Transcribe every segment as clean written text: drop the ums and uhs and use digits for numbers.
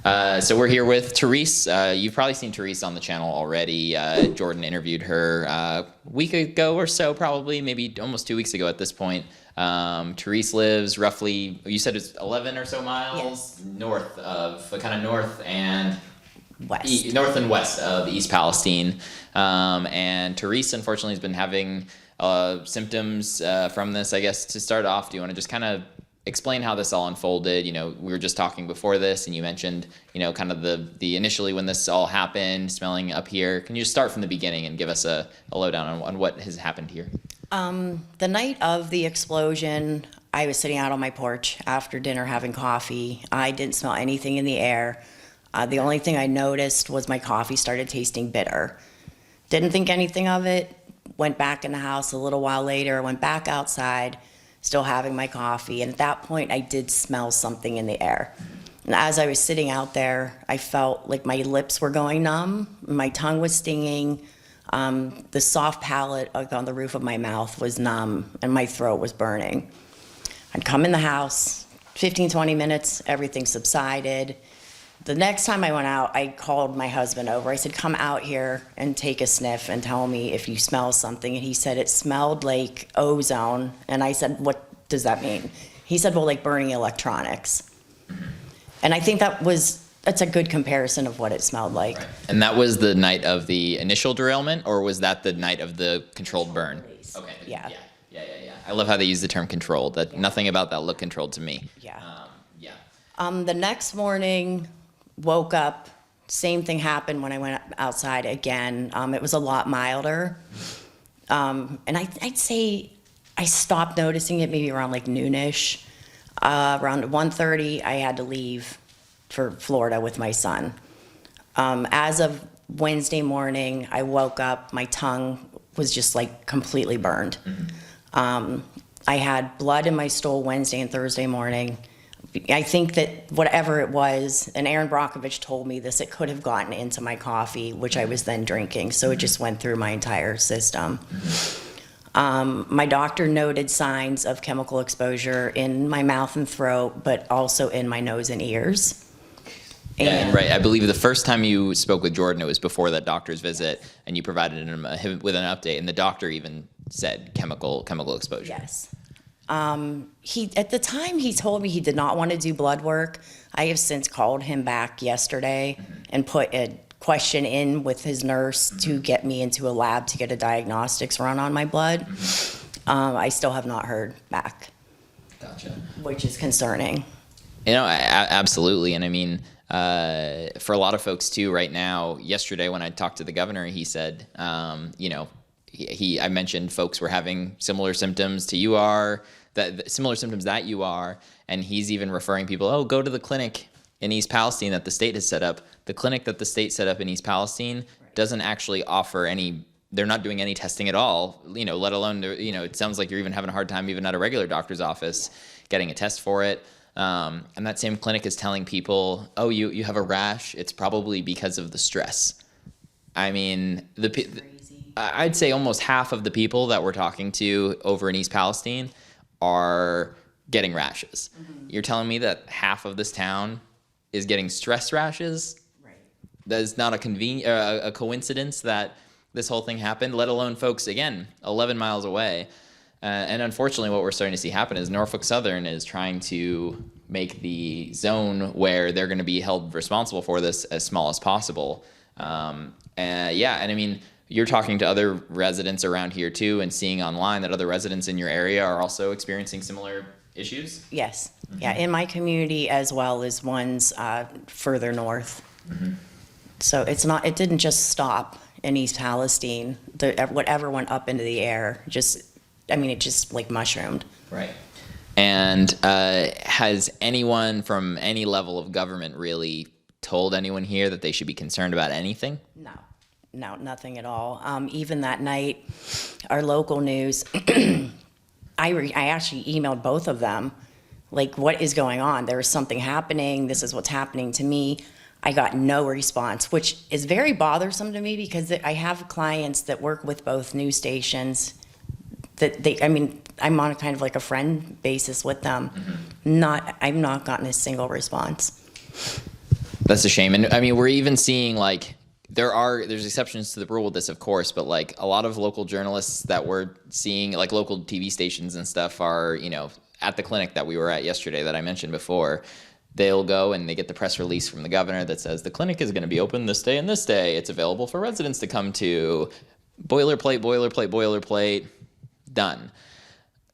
So we're here with Therese. You've probably seen Therese on the channel already. Jordan interviewed her a week ago or so, probably, maybe almost 2 weeks ago at this point. Therese lives roughly, you said it's 11 or so miles north of, kind of north and west of East Palestine. And Therese, unfortunately, has been having symptoms from this. I guess to start off, do you want to just kind of explain how this all unfolded? You know, we were just talking before this, and you mentioned, you know, kind of the initially when this all happened, smelling up here. Can you just start from the beginning and give us a lowdown on what has happened here? The night of the explosion, I was sitting out on my porch after dinner having coffee. I didn't smell anything in the air. The only thing I noticed was my coffee started tasting bitter. Didn't think anything of it. Went back in the house a little while later, went back outside, still having my coffee. And at that point, I did smell something in the air. And as I was sitting out there, I felt like my lips were going numb, my tongue was stinging, the soft palate on the roof of my mouth was numb, and my throat was burning. I'd come in the house, 15, 20 minutes, everything subsided. The next time I went out, I called my husband over. I said, come out here and take a sniff and tell me if you smell something. And he said it smelled like ozone. And I said, what does that mean? He said, well, like burning electronics. And I think that's a good comparison of what it smelled like. Right. And that was the night of the initial derailment, or was that the night of the controlled burn? Okay. Yeah. I love how they use the term controlled. That nothing about that looked controlled to me. Yeah. The next morning, woke up, same thing happened when I went outside again. It was a lot milder. And I'd say I stopped noticing it maybe around like noonish. Around 1:30, I had to leave for Florida with my son. As of Wednesday morning, I woke up, my tongue was just like completely burned. I had blood in my stool Wednesday and Thursday morning. I think that whatever it was, and Aaron Brockovich told me this, it could have gotten into my coffee, which I was then drinking, so it just went through my entire system. My doctor noted signs of chemical exposure in my mouth and throat, but also in my nose and ears. And right, I believe the first time you spoke with Jordan, it was before that doctor's visit, and you provided him with an update, and the doctor even said chemical exposure. Yes. At the time he told me he did not want to do blood work. I have since called him back yesterday and put a question in with his nurse to get me into a lab to get a diagnostics run on my blood. I still have not heard back. Gotcha. Which is concerning. You know, absolutely. And I mean, for a lot of folks too, right now, yesterday when I talked to the governor, he said, you know, I mentioned folks were having similar symptoms to you are, similar symptoms that you are, and he's even referring people, oh, go to the clinic in East Palestine that the state has set up. The clinic that the state set up in East Palestine doesn't actually offer any, they're not doing any testing at all, you know, let alone, you know, it sounds like you're even having a hard time even at a regular doctor's office getting a test for it. And that same clinic is telling people, oh, you have a rash, it's probably because of the stress. I mean, I'd say almost half of the people that we're talking to over in East Palestine are getting rashes. You're telling me that half of this town is getting stress rashes? Right. That is not a coincidence that this whole thing happened, let alone folks, again, 11 miles away. And unfortunately, what we're starting to see happen is Norfolk Southern is trying to make the zone where they're going to be held responsible for this as small as possible. And I mean, you're talking to other residents around here too, and seeing online that other residents in your area are also experiencing similar issues? Yes. Yeah, in my community as well as ones further north. So it didn't just stop in East Palestine. Whatever went up into the air, it just like mushroomed. Right. And has anyone from any level of government really told anyone here that they should be concerned about anything? No, nothing at all. Even that night, our local news, I actually emailed both of them, like, what is going on? There is something happening. This is what's happening to me. I got no response, which is very bothersome to me because I have clients that work with both news stations I'm on kind of like a friend basis with them. I've not gotten a single response. That's a shame. And I mean, we're even seeing like there's exceptions to the rule with this, of course, but like a lot of local journalists that we're seeing, like local TV stations and stuff, are, you know, at the clinic that we were at yesterday that I mentioned before. They'll go and they get the press release from the governor that says the clinic is going to be open this day and this day. It's available for residents to come to. Boilerplate, boilerplate, boilerplate. Done.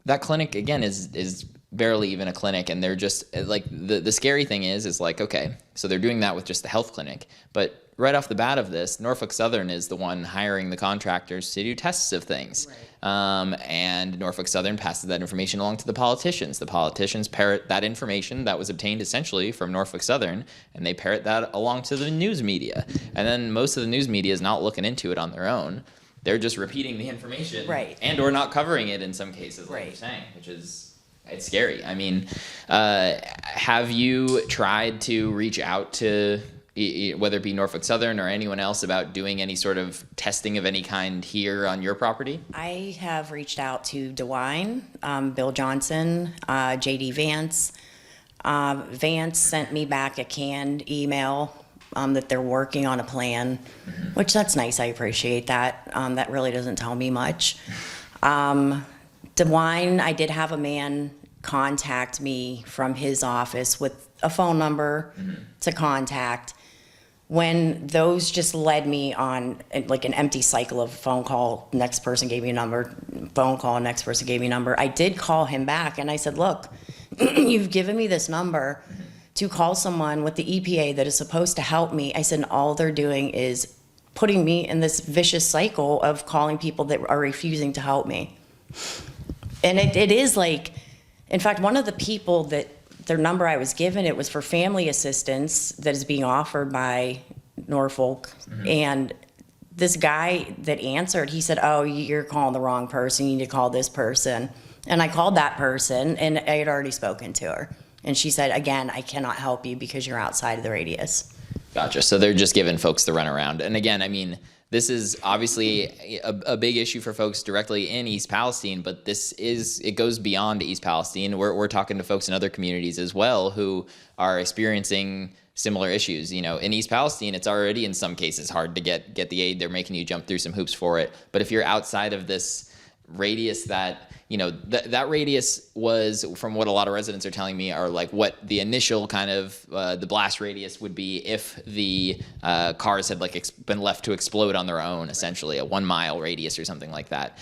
That clinic, again, is barely even a clinic, and they're just like the scary thing is like, okay, so they're doing that with just the health clinic, but right off the bat of this, Norfolk Southern is the one hiring the contractors to do tests of things. Right. And Norfolk Southern passes that information along to the politicians. The politicians parrot that information that was obtained essentially from Norfolk Southern, and they parrot that along to the news media. And then most of the news media is not looking into it on their own. They're just repeating the information, right, and or not covering it in some cases, like you're saying, which is, it's scary. I mean, have you tried to reach out to whether it be Norfolk Southern or anyone else about doing any sort of testing of any kind here on your property? I have reached out to DeWine, Bill Johnson, JD Vance. Vance sent me back a canned email that they're working on a plan, which that's nice. I appreciate that. That really doesn't tell me much. DeWine, I did have a man contact me from his office with a phone number to contact. When those just led me on like an empty cycle of phone call, next person gave me a number, phone call, next person gave me a number. I did call him back and I said, look, you've given me this number to call someone with the EPA that is supposed to help me. I said, and all they're doing is putting me in this vicious cycle of calling people that are refusing to help me. And it is like, in fact, one of the people that their number I was given, it was for family assistance that is being offered by Norfolk. And this guy that answered, he said, oh, you're calling the wrong person. You need to call this person. And I called that person, and I had already spoken to her. And she said, again, I cannot help you because you're outside of the radius. Gotcha. So they're just giving folks the runaround. And again, I mean, this is obviously a big issue for folks directly in East Palestine, but it goes beyond East Palestine. We're talking to folks in other communities as well who are experiencing similar issues. You know, in East Palestine, it's already in some cases hard to get the aid. They're making you jump through some hoops for it. But if you're outside of this radius that, you know, that radius was, from what a lot of residents are telling me, are like what the initial kind of the blast radius would be if the cars had like been left to explode on their own, essentially a 1 mile radius or something like that.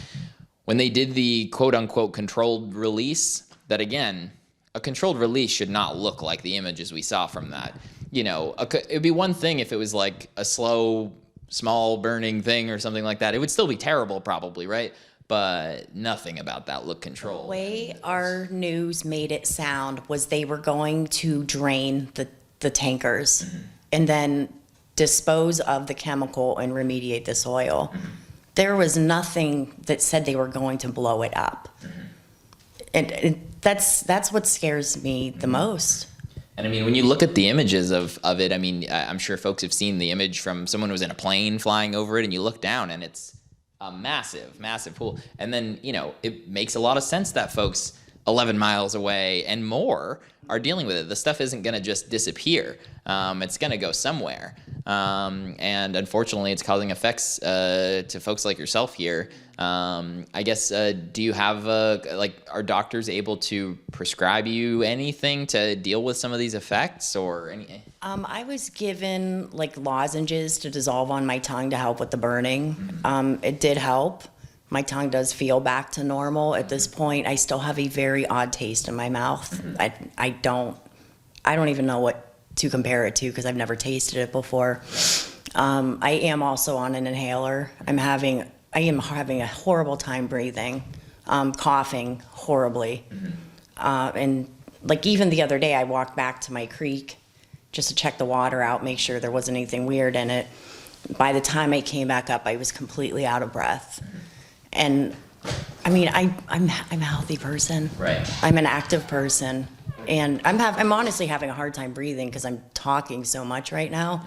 When they did the quote unquote controlled release, that again, a controlled release should not look like the images we saw from that. You know, it'd be one thing if it was like a slow, small burning thing or something like that. It would still be terrible probably, right? But nothing about that looked controlled. The way our news made it sound was they were going to drain the tankers and then dispose of the chemical and remediate the soil. There was nothing that said they were going to blow it up. And that's what scares me the most. And I mean, when you look at the images of it, I mean, I'm sure folks have seen the image from someone who was in a plane flying over it, and you look down and it's a massive, massive pool. And then, you know, it makes a lot of sense that folks 11 miles away and more are dealing with it. The stuff isn't going to just disappear. It's going to go somewhere. And unfortunately, it's causing effects to folks like yourself here. I guess, do you have, are doctors able to prescribe you anything to deal with some of these effects or any? I was given like lozenges to dissolve on my tongue to help with the burning. It did help. My tongue does feel back to normal. At this point, I still have a very odd taste in my mouth. I don't even know what to compare it to because I've never tasted it before. I am also on an inhaler. I am having a horrible time breathing, coughing horribly. And like even the other day, I walked back to my creek just to check the water out, make sure there wasn't anything weird in it. By the time I came back up, I was completely out of breath. And I mean, I'm a healthy person. Right. I'm an active person. And I'm honestly having a hard time breathing because I'm talking so much right now.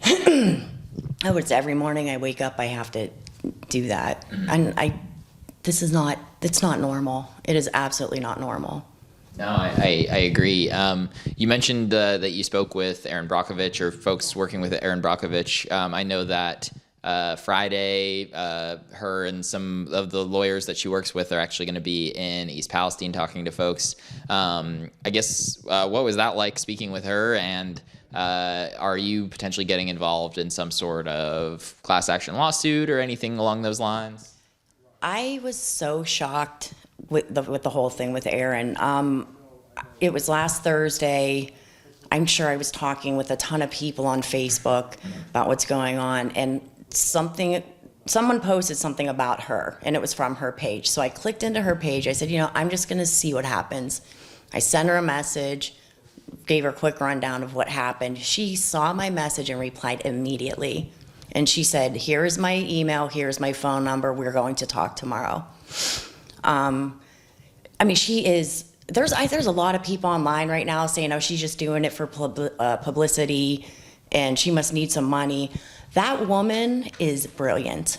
It's every morning I wake up, I have to do that. And it's not normal. It is absolutely not normal. No, I agree. You mentioned that you spoke with Aaron Brockovich or folks working with Aaron Brockovich. I know that Friday, her and some of the lawyers that she works with are actually going to be in East Palestine talking to folks. I guess what was that like speaking with her, and are you potentially getting involved in some sort of class action lawsuit or anything along those lines? I was so shocked with the whole thing with Aaron. It was last Thursday. I'm sure I was talking with a ton of people on Facebook about what's going on, and someone posted something about her, and it was from her page. So I clicked into her page. I said, I'm just going to see what happens. I sent her a message, gave her a quick rundown of what happened. She saw my message and replied immediately. And she said, here's my email, here's my phone number, we're going to talk tomorrow. She is, there's a lot of people online right now saying, oh, she's just doing it for publicity and she must need some money. That woman is brilliant.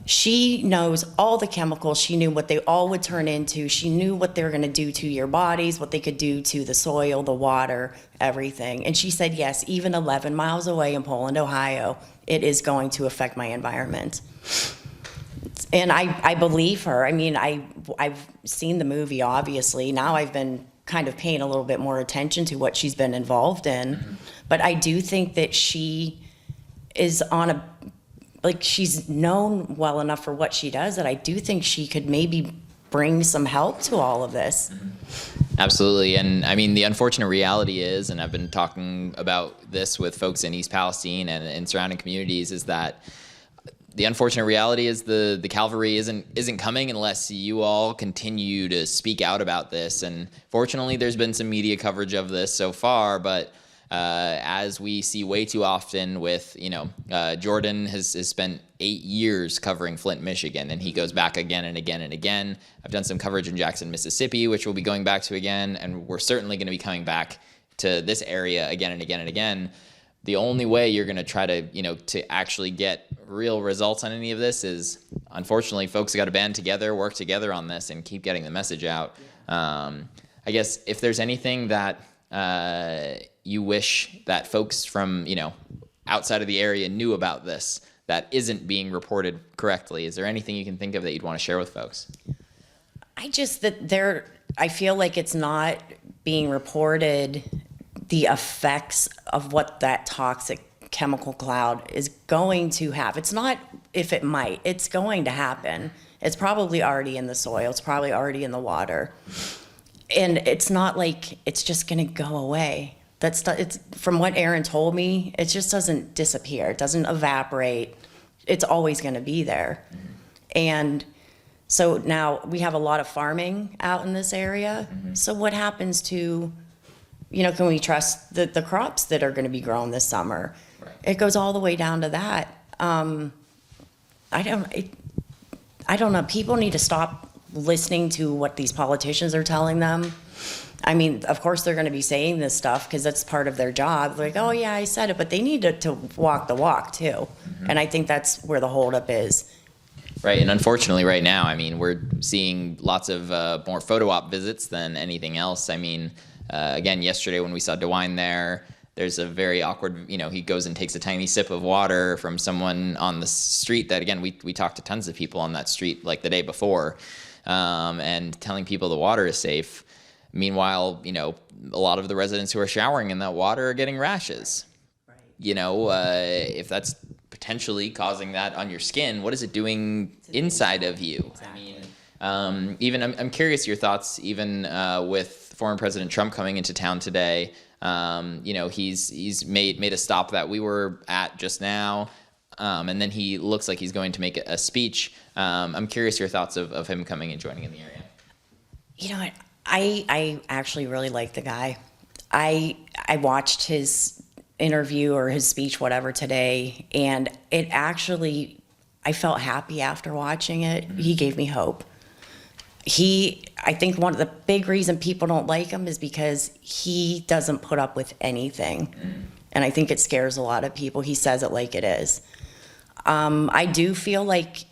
She knows all the chemicals. She knew what they all would turn into. She knew what they were going to do to your bodies, what they could do to the soil, the water, everything. And she said, yes, even 11 miles away in Poland, Ohio, it is going to affect my environment. And I believe her. I've seen the movie, obviously. Now I've been kind of paying a little bit more attention to what she's been involved in. Mm-hmm. But I do think that she is she's known well enough for what she does that I do think she could maybe bring some help to all of this. Absolutely. And the unfortunate reality is, and I've been talking about this with folks in East Palestine and in surrounding communities, is that the unfortunate reality is the cavalry isn't coming unless you all continue to speak out about this. And fortunately, there's been some media coverage of this so far, but as we see way too often with, Jordan has spent 8 years covering Flint, Michigan, and he goes back again and again and again. I've done some coverage in Jackson, Mississippi, which we'll be going back to again, and we're certainly going to be coming back to this area again and again and again. The only way you're going to try to, to actually get real results on any of this is, unfortunately, folks got to band together, work together on this, and keep getting the message out. I guess if there's anything that you wish that folks from, outside of the area knew about this that isn't being reported correctly, is there anything you can think of that you'd want to share with folks? I feel like it's not being reported, the effects of what that toxic chemical cloud is going to have. It's not if it might, it's going to happen. It's probably already in the soil. It's probably already in the water. And it's not like it's just going to go away. It's from what Aaron told me, it just doesn't disappear. It doesn't evaporate. It's always going to be there. Mm-hmm. And so now we have a lot of farming out in this area. Mm-hmm. So what happens to, can we trust the crops that are going to be grown this summer? Right. It goes all the way down to that. I don't know. People need to stop listening to what these politicians are telling them. Of course they're going to be saying this stuff because that's part of their job. Like, oh yeah, I said it, but they need to walk the walk too. Mm-hmm. And I think that's where the holdup is. Right, and unfortunately right now, we're seeing lots of more photo op visits than anything else. Again, yesterday when we saw DeWine there's a very awkward, he goes and takes a tiny sip of water from someone on the street that, again, we talked to tons of people on that street like the day before, and telling people the water is safe. Meanwhile, a lot of the residents who are showering in that water are getting rashes. Right. If that's potentially causing that on your skin, what is it doing inside of you? Exactly. I'm curious your thoughts, even with former President Trump coming into town today. He's made a stop that we were at just now, and then he looks like he's going to make a speech. I'm curious your thoughts of him coming and joining in the area. I actually really like the guy. I watched his interview or his speech, whatever, today, and I felt happy after watching it. Mm-hmm. He gave me hope. I think one of the big reason people don't like him is because he doesn't put up with anything. Mm-hmm. And I think it scares a lot of people. He says it like it is. I do feel like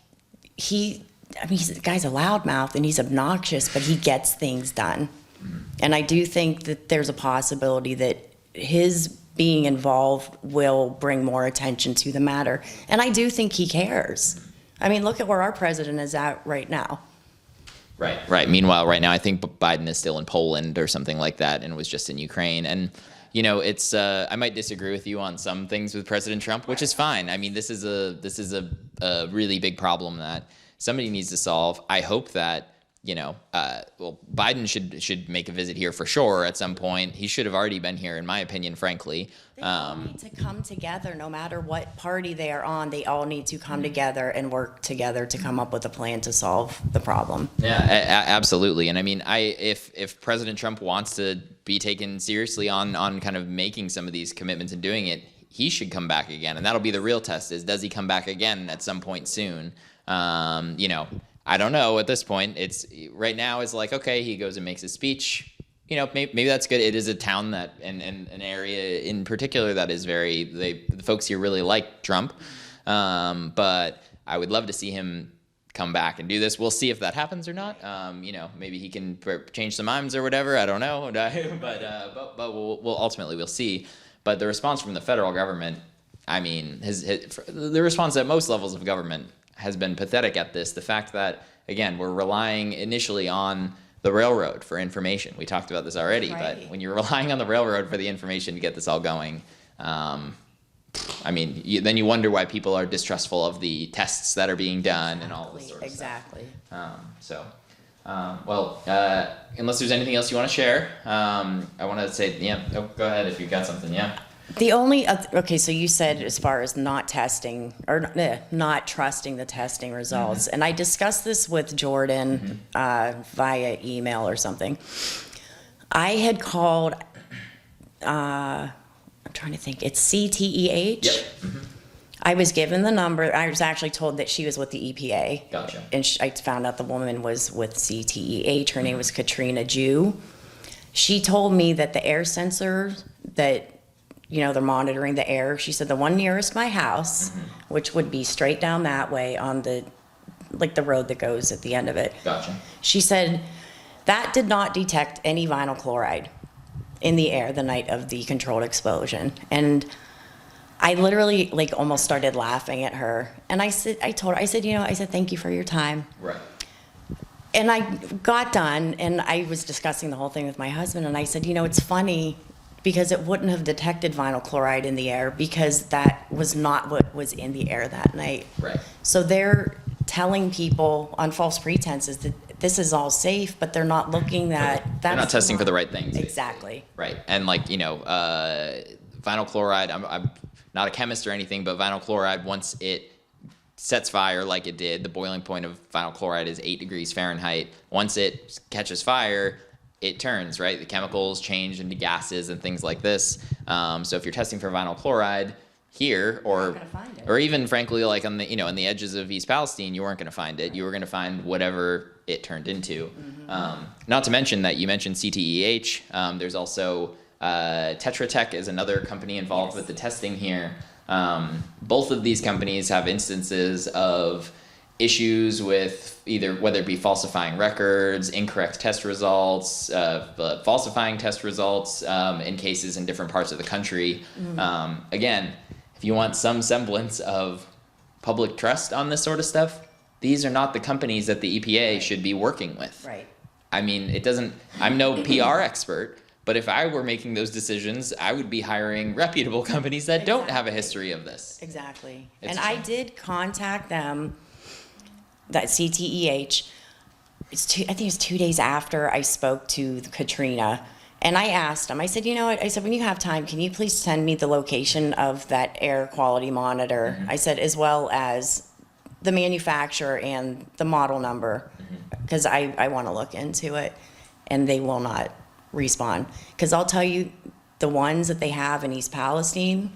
the guy's a loudmouth and he's obnoxious, but he gets things done. And I do think that there's a possibility that his being involved will bring more attention to the matter. And I do think he cares. I mean, look at where our president is at right now. Right. Meanwhile, right now, I think Biden is still in Poland or something like that and was just in Ukraine. And, you know, it's I might disagree with you on some things with President Trump, which is fine. I mean, this is a really big problem that somebody needs to solve. I hope that, you know, Biden should make a visit here for sure at some point. He should have already been here, in my opinion, frankly. They all need to come together, no matter what party they are on. They all need to come together and work together to come up with a plan to solve the problem. Yeah, absolutely. And I mean, if President Trump wants to be taken seriously on kind of making some of these commitments and doing it, he should come back again. And that'll be the real test: is does he come back again at some point soon? You know, I don't know at this point. It's right now is like, okay, he goes and makes a speech. You know, maybe that's good. It is a town that, and an area in particular that is the folks here really like Trump. But I would love to see him come back and do this. We'll see if that happens or not. You know, maybe he can change some minds or whatever. I don't know. But we'll ultimately we'll see. But the response from the federal government, I mean, the response at most levels of government has been pathetic at this. The fact that, again, we're relying initially on the railroad for information. We talked about this already, right. But when you're relying on the railroad for the information to get this all going, I mean, then you wonder why people are distrustful of the tests that are being done and all this sort of stuff. Well, unless there's anything else you want to share, I want to say, go ahead if you've got something, The only okay, so you said as far as not testing or not trusting the testing results, and I discussed this with Jordan via email or something. I had called. I'm trying to think. It's CTEH. Yep. I was given the number. I was actually told that she was with the EPA. Gotcha. And I found out the woman was with CTEH. Her name was Katrina Jew. She told me that the air sensor that, you know, they're monitoring the air. She said the one nearest my house, which would be straight down that way on the road that goes at the end of it. Gotcha. She said that did not detect any vinyl chloride in the air the night of the controlled explosion. And I literally almost started laughing at her. And I told her, thank you for your time. Right. And I got done and I was discussing the whole thing with my husband and I said, it's funny because it wouldn't have detected vinyl chloride in the air because that was not what was in the air that night. Right. So they're telling people on false pretenses that this is all safe, but they're not looking at they're not testing for the right things. Exactly. Right. And vinyl chloride, I'm not a chemist or anything, but vinyl chloride, once it sets fire like it did, the boiling point of vinyl chloride is 8 degrees Fahrenheit. Once it catches fire, it turns, right? The chemicals change into gases and things like this. So if you're testing for vinyl chloride here, or even frankly, like on the on the edges of East Palestine, you weren't going to find it. You were going to find whatever it turned into. Not to mention that you mentioned CTEH. There's also Tetra Tech is another company involved with the testing here. Both of these companies have instances of issues with whether it be falsifying records, incorrect test results, falsifying test results in cases in different parts of the country. Again, if you want some semblance of public trust on this sort of stuff, these are not the companies that the EPA should be working with. Right. I mean, I'm no PR expert, but if I were making those decisions, I would be hiring reputable companies that don't have a history of this. Exactly. And I did contact them, that CTEH. I think it was 2 days after I spoke to Katrina. And I asked them, I said, I said, when you have time, can you please send me the location of that air quality monitor? I said, as well as the manufacturer and the model number, because I want to look into it. And they will not respond. Because I'll tell you, the ones that they have in East Palestine,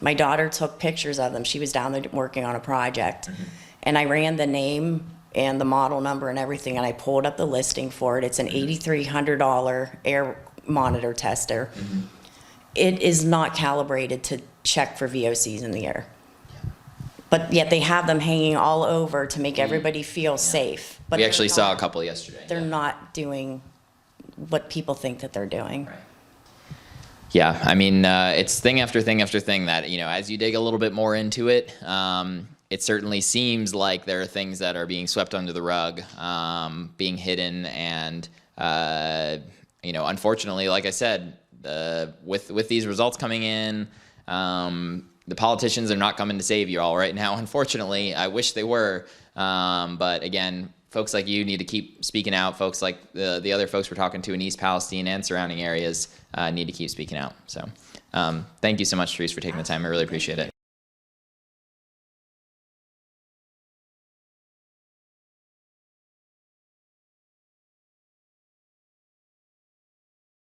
my daughter took pictures of them. She was down there working on a project. And I ran the name and the model number and everything, and I pulled up the listing for it. It's an $8,300 air monitor tester. It is not calibrated to check for VOCs in the air. But yet they have them hanging all over to make everybody feel safe. But we actually saw a couple yesterday. They're not doing what people think that they're doing. Yeah, I mean, it's thing after thing after thing that, as you dig a little bit more into it, it certainly seems like there are things that are being swept under the rug, being hidden, and, unfortunately, like I said, with these results coming in, the politicians are not coming to save you all right now, unfortunately. I wish they were, but again, folks like you need to keep speaking out. Folks like the other folks we're talking to in East Palestine and surrounding areas need to keep speaking out. So thank you so much, Therese, for taking the time. I really appreciate it.